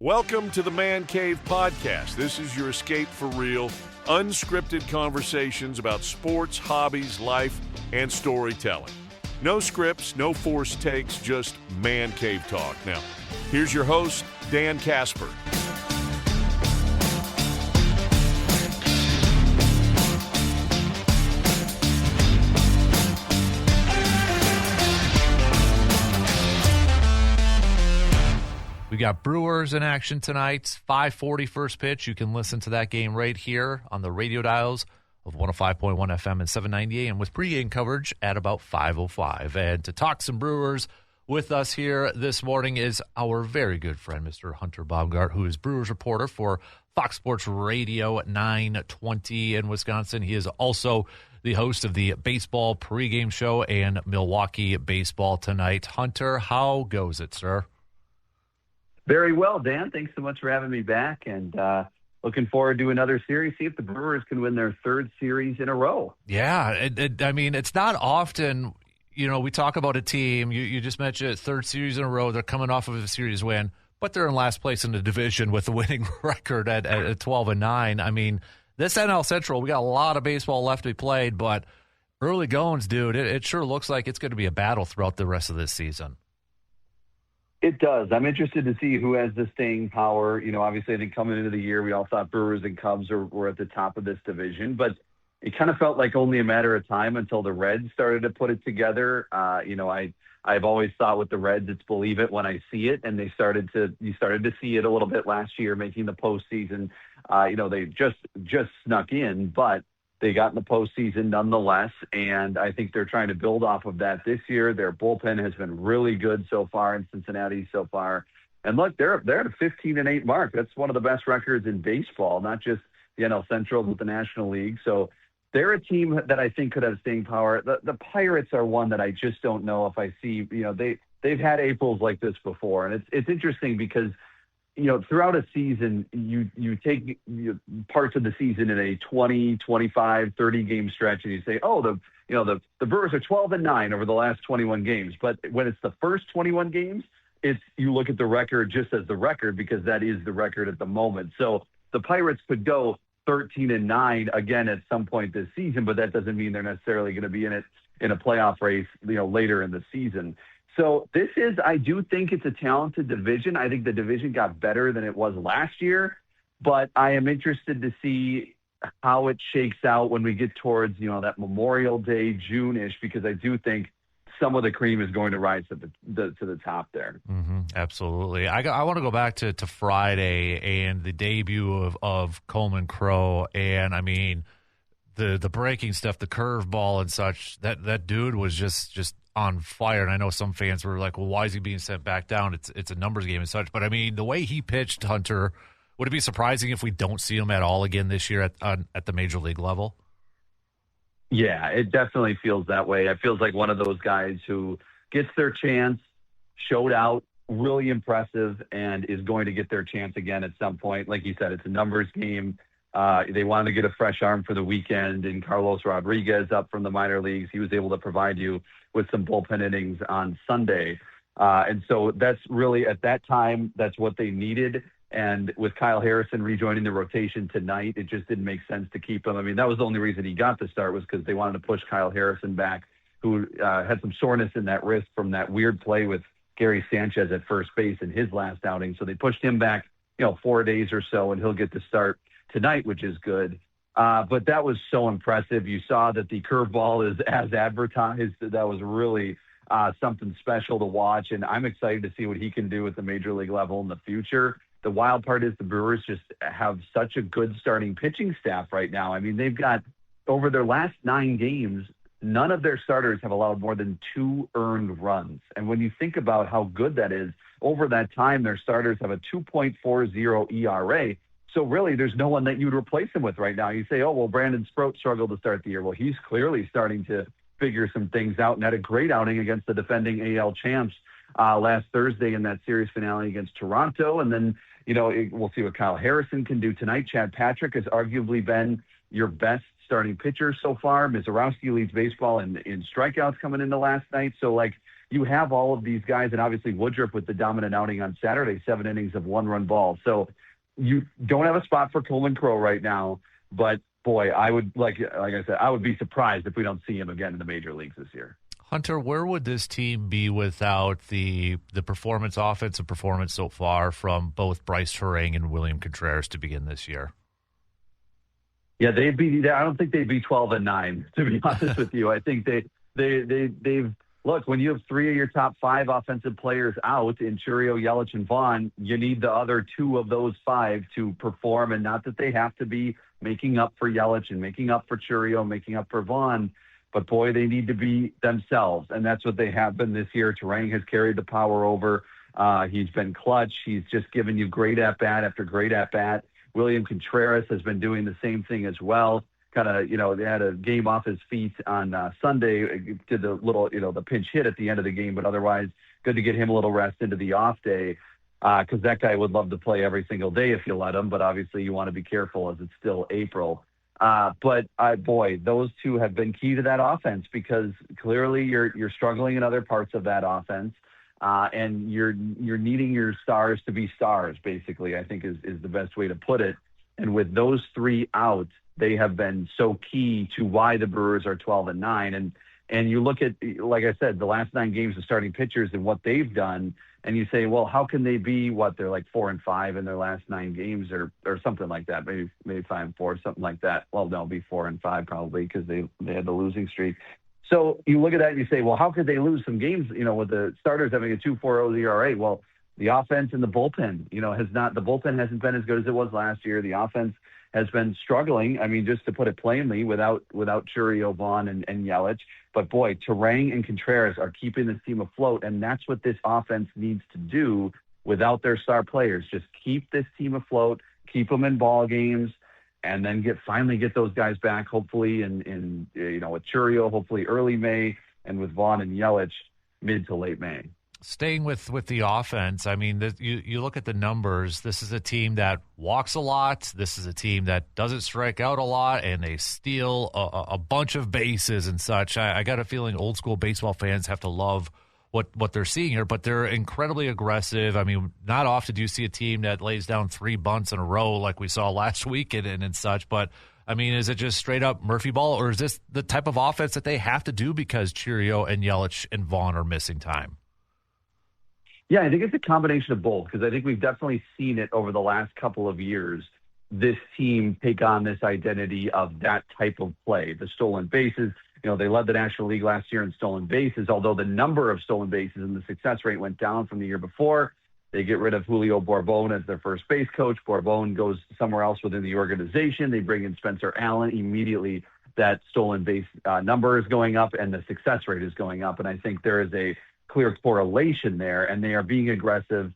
Welcome to the Man Cave Podcast. This is your escape for real, unscripted conversations about sports, hobbies, life, and storytelling. No scripts, no forced takes, just Man Cave talk. Now, here's your host, Dan Casper. We got Brewers in action tonight, 5:40 first pitch. You can listen to that game right here on the radio dials of 105.1 FM and 790 AM with pregame coverage at about 5:05. And to talk some Brewers with us here this morning is our very good friend, Mr. Hunter Baumgardt, who is Brewers reporter for Fox Sports Radio 920 in Wisconsin. He is also the host of the baseball pregame show and Milwaukee Baseball Tonight. Hunter, how goes it, sir? Very well, Dan. Thanks so much for having me back, and looking forward to another series. See if the Brewers can win their third series in a row. Yeah, I mean, it's not often, we talk about a team. You just mentioned it, third series in a row. They're coming off of a series win, but they're in last place in the division with a winning record at 12-9. I mean, this NL Central, we got a lot of baseball left to be played, but early goings, dude, it sure looks like it's going to be a battle throughout the rest of this season. It does. I'm interested to see who has the staying power. Obviously, I think coming into the year, we all thought Brewers and Cubs were at the top of this division, but it kind of felt like only a matter of time until the Reds started to put it together. I've always thought with the Reds, it's believe it when I see it, and you started to see it a little bit last year, making the postseason. They just snuck in, but they got in the postseason nonetheless, and I think they're trying to build off of that this year. Their bullpen has been really good so far in Cincinnati so far. And look, they're at a 15-8 mark. That's one of the best records in baseball, not just the NL Central, but the National League. So they're a team that I think could have staying power. The Pirates are one that I just don't know if I see. They've had Aprils like this before, and it's interesting because throughout a season, you take parts of the season in a 20, 25, 30 game stretch, and you say, the Brewers are 12-9 over the last 21 games. But when it's the first 21 games, you look at the record just as the record because that is the record at the moment. So the Pirates could go 13-9 again at some point this season, but that doesn't mean they're necessarily going to be in a playoff race, later in the season. So I do think it's a talented division. I think the division got better than it was last year, but I am interested to see how it shakes out when we get towards, that Memorial Day, June-ish, because I do think some of the cream is going to rise to the top there. Mm-hmm, absolutely. I want to go back to Friday and the debut of Coleman Crow, and I mean, the breaking stuff, the curveball and such, that dude was just on fire. And I know some fans were like, well, why is he being sent back down? It's a numbers game and such. But I mean, the way he pitched, Hunter, would it be surprising if we don't see him at all again this year at the major league level? Yeah, it definitely feels that way. It feels like one of those guys who gets their chance, showed out, really impressive, and is going to get their chance again at some point. Like you said, it's a numbers game. They wanted to get a fresh arm for the weekend, and Carlos Rodriguez up from the minor leagues. He was able to provide you with some bullpen innings on Sunday. And so that's really, at that time, that's what they needed. And with Kyle Harrison rejoining the rotation tonight, it just didn't make sense to keep him. I mean, that was the only reason he got the start, was because they wanted to push Kyle Harrison back, who had some soreness in that wrist from that weird play with Gary Sanchez at first base in his last outing. So they pushed him back, 4 days or so, and he'll get the start tonight, which is good. But that was so impressive. You saw that the curveball is as advertised. That was really something special to watch, and I'm excited to see what he can do at the major league level in the future. The wild part is the Brewers just have such a good starting pitching staff right now. I mean, they've got, over their last 9 games, none of their starters have allowed more than 2 earned runs. And when you think about how good that is, over that time, their starters have a 2.40 ERA. So really, there's no one that you'd replace him with right now. You say, Brandon Sproat struggled to start the year. Well, he's clearly starting to figure some things out and had a great outing against the defending AL champs last Thursday in that series finale against Toronto. And then, we'll see what Kyle Harrison can do tonight. Chad Patrick has arguably been your best starting pitcher so far. Mizorowski leads baseball in strikeouts coming into last night. So, you have all of these guys, and obviously Woodruff with the dominant outing on Saturday, 7 innings of 1-run ball. So you don't have a spot for Coleman Crow right now, but boy, I would, like I said, I would be surprised if we don't see him again in the major leagues this year. Hunter, where would this team be without the offensive performance so far from both Brice Turang and William Contreras to begin this year? Yeah, I don't think they'd be 12-9, to be honest with you. I think they've look, when you have 3 of your top 5 offensive players out in Chourio, Yelich, and Vaughn, you need the other 2 of those 5 to perform, and not that they have to be making up for Yelich and making up for Chourio, making up for Vaughn. But, boy, they need to be themselves, and that's what they have been this year. Turang has carried the power over. He's been clutch. He's just given you great at-bat after great at-bat. William Contreras has been doing the same thing as well. Kind of, they had a game off his feet on Sunday, did the little, the pinch hit at the end of the game, but otherwise good to get him a little rest into the off day because that guy would love to play every single day if you let him, but obviously you want to be careful as it's still April. But those 2 have been key to that offense because clearly you're struggling in other parts of that offense, and you're needing your stars to be stars. Basically, I think is the best way to put it. And with those 3 out, they have been so key to why the Brewers are 12-9. And you look at, like I said, the last 9 games of starting pitchers and what they've done, and you say, well, how can they be they're like 4-5 in their last 9 games or something like that, maybe 5-4, something like that. Well, they'll be 4-5 probably because they had the losing streak. So you look at that and you say, well, how could they lose some games, with the starters having a 2.40 ERA? Well, the offense and the bullpen, the bullpen hasn't been as good as it was last year. The offense has been struggling. I mean, just to put it plainly, without Chourio, Vaughn, and Yelich. But boy, Turang and Contreras are keeping this team afloat, and that's what this offense needs to do without their star players. Just keep this team afloat, keep them in ball games, and then finally get those guys back. Hopefully, with Chourio, hopefully early May, and with Vaughn and Yelich, mid to late May. Staying with the offense, I mean, you look at the numbers. This is a team that walks a lot. This is a team that doesn't strike out a lot, and they steal a bunch of bases and such. I got a feeling old school baseball fans have to love what they're seeing here, but they're incredibly aggressive. I mean, not often do you see a team that lays down 3 bunts in a row like we saw last week and such. But I mean, is it just straight up Murphy ball, or is this the type of offense that they have to do because Chourio and Yelich and Vaughn are missing time? Yeah, I think it's a combination of both because I think we've definitely seen it over the last couple of years, this team take on this identity of that type of play, the stolen bases. They led the National League last year in stolen bases, although the number of stolen bases and the success rate went down from the year before. They get rid of Julio Borbón as their first base coach. Borbón goes somewhere else within the organization. They bring in Spencer Allen. Immediately, that stolen base number is going up and the success rate is going up. And I think there is a clear correlation there, and they are being aggressive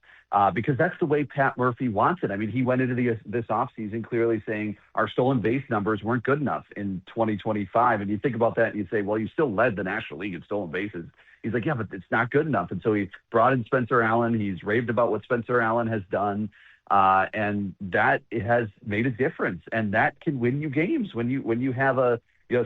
because that's the way Pat Murphy wants it. I mean, he went into this offseason clearly saying our stolen base numbers weren't good enough in 2025. And you think about that and you say, well, you still led the National League in stolen bases. He's like, yeah, but it's not good enough. And so he brought in Spencer Allen. He's raved about what Spencer Allen has done, and that has made a difference. And that can win you games when you have a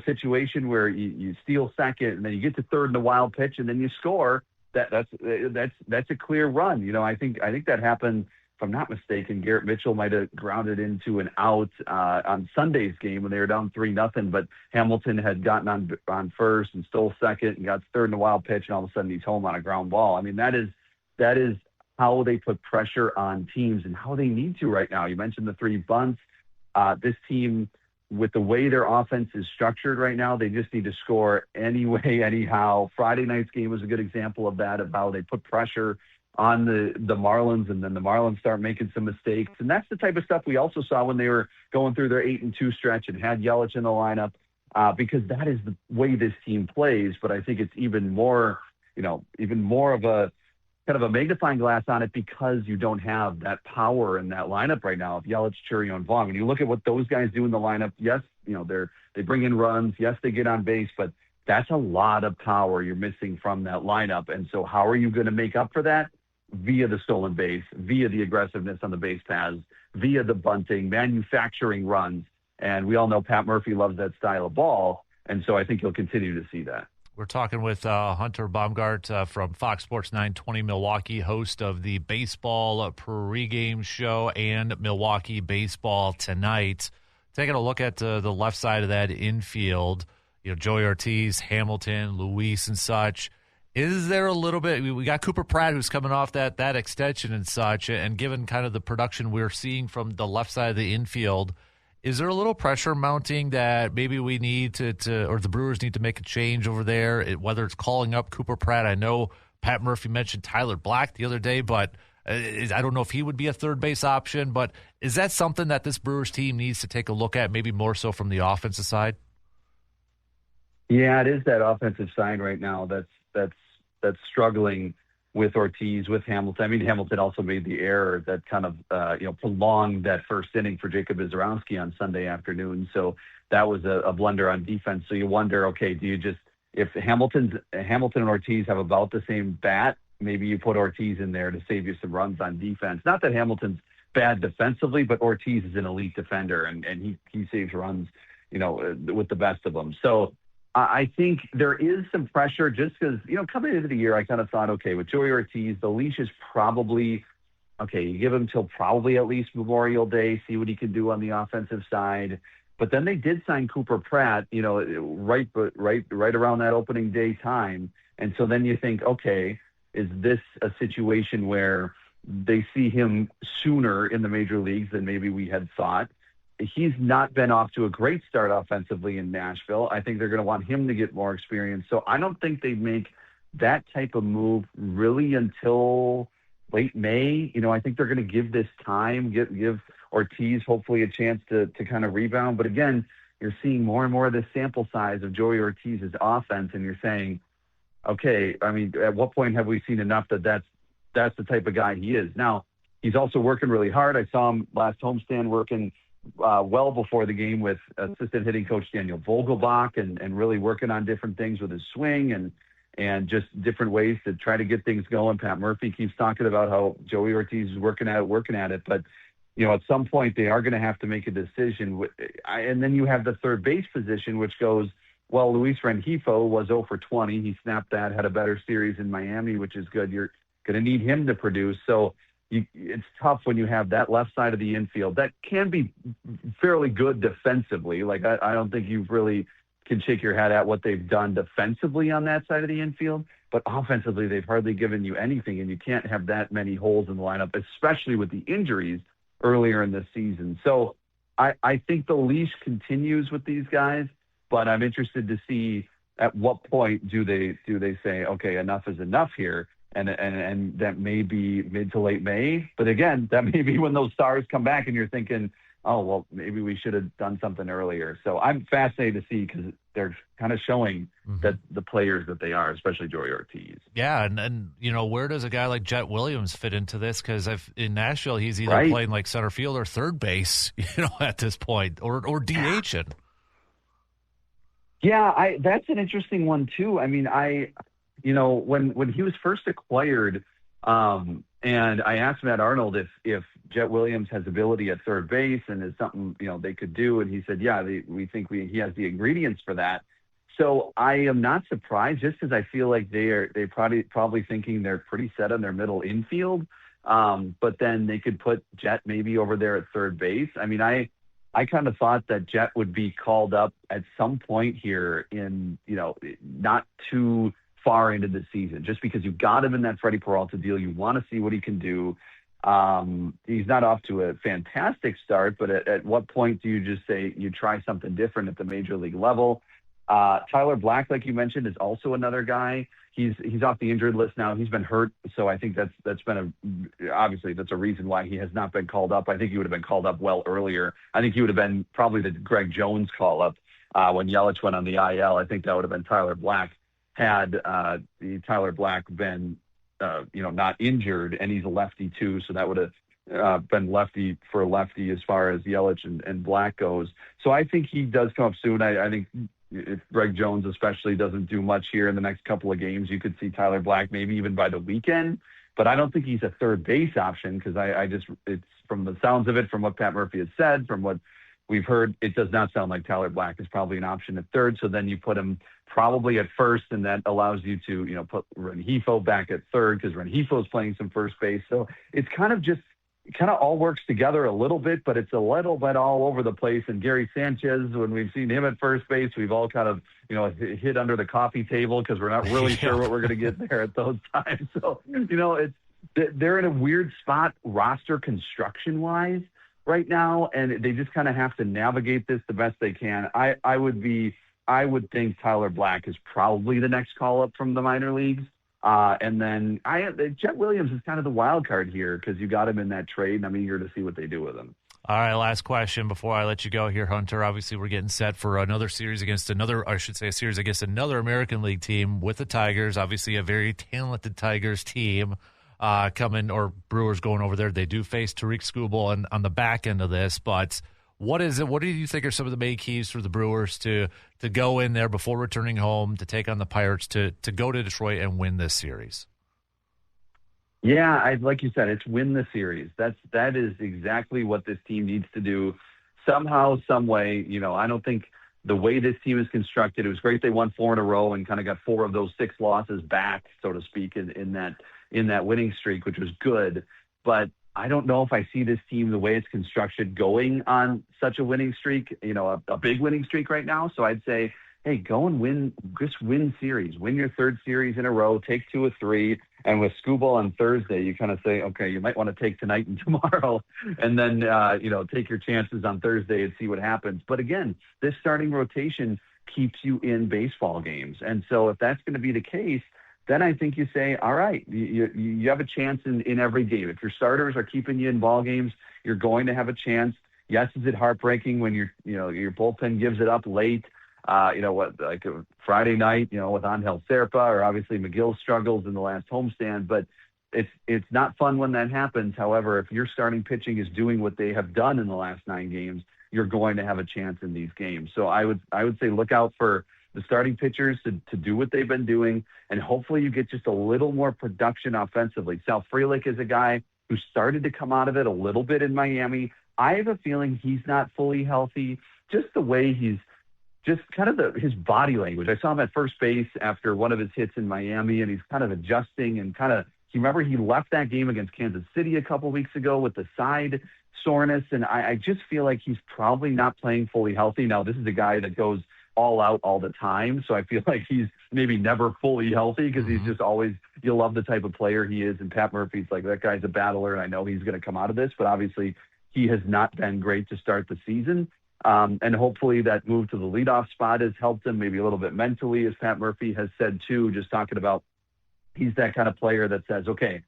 situation where you steal second and then you get to third in a wild pitch and then you score. That's a clear run. I think that happened, if I'm not mistaken. Garrett Mitchell might have grounded into an out on Sunday's game when they were down 3-0, but Hamilton had gotten on first and stole second and got third in a wild pitch, and all of a sudden he's home on a ground ball. I mean, that is how they put pressure on teams and how they need to right now. You mentioned the 3 bunts. This team, with the way their offense is structured right now, they just need to score anyway, anyhow. Friday night's game was a good example of that, of how they put pressure on the Marlins, and then the Marlins start making some mistakes. And that's the type of stuff we also saw when they were going through their 8-2 stretch and had Yelich in the lineup, because that is the way this team plays. But I think it's even more of a kind of a magnifying glass on it because you don't have that power in that lineup right now of Yelich, Chourio, and Vaughn. When you look at what those guys do in the lineup, yes, they bring in runs, yes, they get on base, but that's a lot of power you're missing from that lineup. And so how are you going to make up for that? Via the stolen base, via the aggressiveness on the base paths, via the bunting, manufacturing runs. And we all know Pat Murphy loves that style of ball, and so I think you'll continue to see that. We're talking with Hunter Baumgardt from Fox Sports 920 Milwaukee, host of the baseball pregame show and Milwaukee Baseball Tonight. Taking a look at the left side of that infield, Joey Ortiz, Hamilton, Luis, and such. Is there a little bit? We got Cooper Pratt, who's coming off that extension and such, and given kind of the production we're seeing from the left side of the infield, is there a little pressure mounting that maybe we need to or the Brewers need to make a change over there, whether it's calling up Cooper Pratt? I know Pat Murphy mentioned Tyler Black the other day, but I don't know if he would be a third base option. But is that something that this Brewers team needs to take a look at, maybe more so from the offensive side? Yeah, it is that offensive side right now that's struggling with Ortiz, with Hamilton. I mean, Hamilton also made the error that kind of prolonged that first inning for Jacob Wizarowski on Sunday afternoon. So that was a blunder on defense. So you wonder, okay, if Hamilton and Ortiz have about the same bat, maybe you put Ortiz in there to save you some runs on defense. Not that Hamilton's bad defensively, but Ortiz is an elite defender and he saves runs, with the best of them. So I think there is some pressure just because, coming into the year, I kind of thought, okay, with Joey Ortiz, the leash is probably, okay, you give him till probably at least Memorial Day, see what he can do on the offensive side. But then they did sign Cooper Pratt, right around that opening day time. And so then you think, okay, is this a situation where they see him sooner in the major leagues than maybe we had thought? He's not been off to a great start offensively in Nashville. I think they're going to want him to get more experience. So I don't think they'd make that type of move really until late May. I think they're going to give this time, give Ortiz hopefully a chance to kind of rebound. But again, you're seeing more and more of this sample size of Joey Ortiz's offense, and you're saying, okay, I mean, at what point have we seen enough that's the type of guy he is? Now, he's also working really hard. I saw him last homestand working well before the game with assistant hitting coach Daniel Vogelbach and really working on different things with his swing and just different ways to try to get things going. Pat Murphy keeps talking about how Joey Ortiz is working at it. But, at some point they are going to have to make a decision. And then you have the third base position, which goes, well, Luis Rengifo was 0 for 20. He snapped that, had a better series in Miami, which is good. You're going to need him to produce. So it's tough when you have that left side of the infield. That can be fairly good defensively. Like, I don't think you really can shake your head at what they've done defensively on that side of the infield. But offensively, they've hardly given you anything, and you can't have that many holes in the lineup, especially with the injuries earlier in the season. So I think the leash continues with these guys, but I'm interested to see at what point do they say, okay, enough is enough here. And that may be mid to late May. But again, that may be when those stars come back and you're thinking, oh, well, maybe we should have done something earlier. So I'm fascinated to see because they're kind of showing that the players that they are, especially Joey Ortiz. Yeah, and where does a guy like Jet Williams fit into this? Because in Nashville, he's either playing like center field or third base, at this point, or DHing. Yeah, that's an interesting one too. I mean, when he was first acquired, and I asked Matt Arnold if Jet Williams has ability at third base and is something, they could do. And he said, yeah, we think he has the ingredients for that. So I am not surprised just because I feel like they probably thinking they're pretty set on their middle infield. But then they could put Jet maybe over there at third base. I mean, I kind of thought that Jet would be called up at some point here in, not too far into the season, just because you got him in that Freddie Peralta deal. You want to see what he can do. He's not off to a fantastic start, but at what point do you just say you try something different at the major league level? Tyler Black, like you mentioned, is also another guy. He's off the injured list now. He's been hurt, so I think that's been obviously that's a reason why he has not been called up. I think he would have been called up well earlier. I think he would have been probably the Greg Jones call up when Yelich went on the IL. I think that would have been Tyler Black. Had Tyler Black been, not injured, and he's a lefty too, so that would have been lefty for lefty as far as Yelich and Black goes. So I think he does come up soon. I think if Greg Jones especially doesn't do much here in the next couple of games, you could see Tyler Black maybe even by the weekend. But I don't think he's a third base option because it's from the sounds of it, from what Pat Murphy has said, from what we've heard it does not sound like Tyler Black is probably an option at third. So then you put him probably at first, and that allows you to, put Rengifo back at third because Rengifo is playing some first base. So it's kind of all works together a little bit, but it's a little bit all over the place. And Gary Sanchez, when we've seen him at first base, we've all kind of, hid under the coffee table because we're not really sure what we're going to get there at those times. So, they're in a weird spot roster construction wise right now, and they just kind of have to navigate this the best they can. I would think Tyler Black is probably the next call up from the minor leagues. And then Jet Williams is kind of the wild card here because you got him in that trade, and I'm eager to see what they do with him. All right, last question before I let you go here, Hunter. Obviously, we're getting set for a series against another American League team with the Tigers. Obviously, a very talented Tigers team coming, or Brewers going over there. They do face Tariq Skubal on the back end of this, but what is it? What do you think are some of the main keys for the Brewers to go in there before returning home to take on the Pirates to go to Detroit and win this series? Yeah, like you said, it's win the series. That is exactly what this team needs to do. Somehow, some way, I don't think the way this team is constructed, it was great they won 4 in a row and kind of got 4 of those 6 losses back, so to speak, in that winning streak, which was good. But I don't know if I see this team, the way it's constructed, going on such a winning streak, a big winning streak right now. So I'd say, hey, go and win series. Win your 3rd series in a row, take 2 of 3. And with Skubal on Thursday, you kind of say, okay, you might want to take tonight and tomorrow, and then, take your chances on Thursday and see what happens. But again, this starting rotation keeps you in baseball games. And so if that's going to be the case, then I think you say, all right, you have a chance in every game. If your starters are keeping you in ball games, you're going to have a chance. Yes, is it heartbreaking when your bullpen gives it up late? Like a Friday night, with Angel Serpa, or obviously McGill struggles in the last homestand, but it's not fun when that happens. However, if your starting pitching is doing what they have done in the last 9 games, you're going to have a chance in these games. So I would say look out for the starting pitchers to do what they've been doing, and hopefully you get just a little more production offensively. Sal Frelick is a guy who started to come out of it a little bit in Miami. I have a feeling he's not fully healthy. Just the way he's just kind of his body language. I saw him at first base after one of his hits in Miami, and he's kind of adjusting and remember he left that game against Kansas City a couple weeks ago with the side soreness, and I just feel like he's probably not playing fully healthy. Now, this is a guy that goes all out all the time, so I feel like he's maybe never fully healthy because he's just always, you love the type of player he is, and Pat Murphy's like, that guy's a battler, and I know he's going to come out of this, but obviously he has not been great to start the season. And hopefully that move to the leadoff spot has helped him maybe a little bit mentally, as Pat Murphy has said too, just talking about he's that kind of player that says, okay,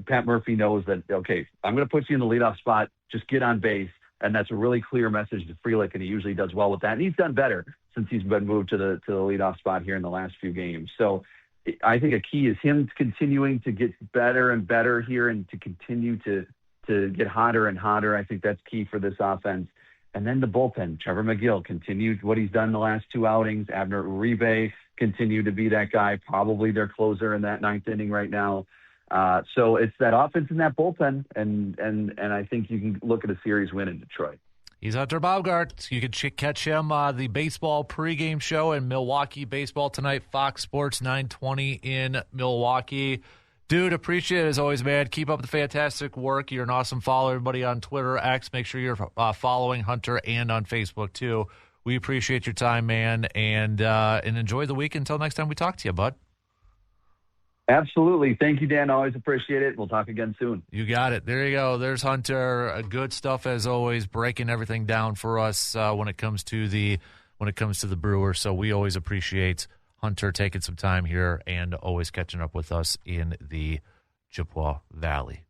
Pat Murphy knows that, okay, I'm going to put you in the leadoff spot, just get on base. And that's a really clear message to Frelick, and he usually does well with that. And he's done better since he's been moved to the leadoff spot here in the last few games. So I think a key is him continuing to get better and better here and to continue to get hotter and hotter. I think that's key for this offense. And then the bullpen, Trevor McGill continued what he's done the last 2 outings. Abner Uribe continued to be that guy, probably their closer in that 9th inning right now. So it's that offense and that bullpen, and I think you can look at a series win in Detroit. He's Hunter Baumgardt. You can catch him the baseball pregame show in Milwaukee baseball tonight, Fox Sports 920 in Milwaukee. Dude, appreciate it as always, man. Keep up the fantastic work. You're an awesome follower. Everybody on Twitter, X, make sure you're following Hunter, and on Facebook too. We appreciate your time, man, and enjoy the week until next time we talk to you, bud. Absolutely. Thank you, Dan. Always appreciate it. We'll talk again soon. You got it. There you go. There's Hunter. Good stuff as always, breaking everything down for us when it comes to the Brewers. So we always appreciate Hunter taking some time here and always catching up with us in the Chippewa Valley.